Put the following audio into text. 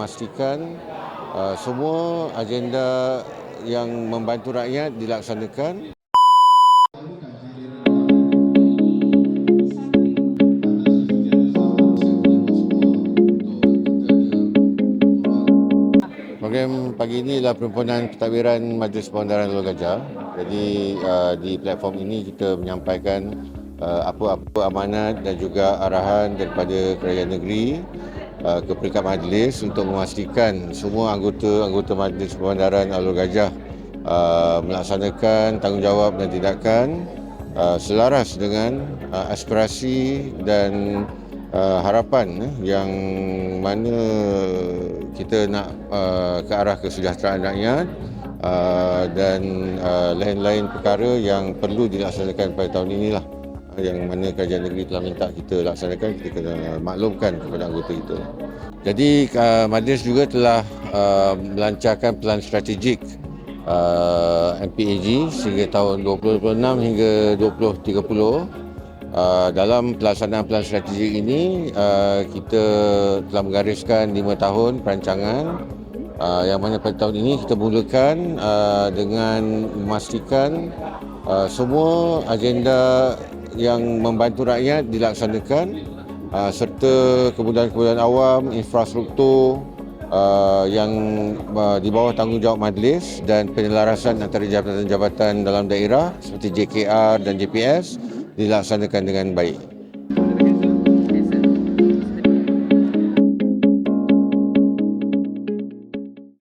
Memastikan semua agenda yang membantu rakyat dilaksanakan. Program pagi ini adalah perhimpunan pentadbiran Majlis Pengandaran Alor Gajah. Jadi di platform ini kita menyampaikan apa-apa amanat dan juga arahan daripada kerajaan negeri ke peringkat majlis untuk memastikan semua anggota Majlis Pengandaran Alor Gajah melaksanakan tanggungjawab dan tindakan selaras dengan aspirasi dan harapan yang mana kita nak ke arah kesejahteraan rakyat dan lain-lain perkara yang perlu dilaksanakan pada tahun inilah, yang mana kerajaan negeri telah minta kita laksanakan, kita kena maklumkan kepada anggota kita. Jadi majlis juga telah melancarkan pelan strategik MPAG sehingga tahun 2026 hingga 2030. Dalam pelaksanaan pelan strategik ini, kita telah menggariskan 5 tahun perancangan yang mana pada tahun ini kita mulakan dengan memastikan semua agenda yang membantu rakyat dilaksanakan, serta kemudahan-kemudahan awam, infrastruktur yang di bawah tanggungjawab majlis dan penyelarasan antara jabatan-jabatan dalam daerah seperti JKR dan JPS dilaksanakan dengan baik.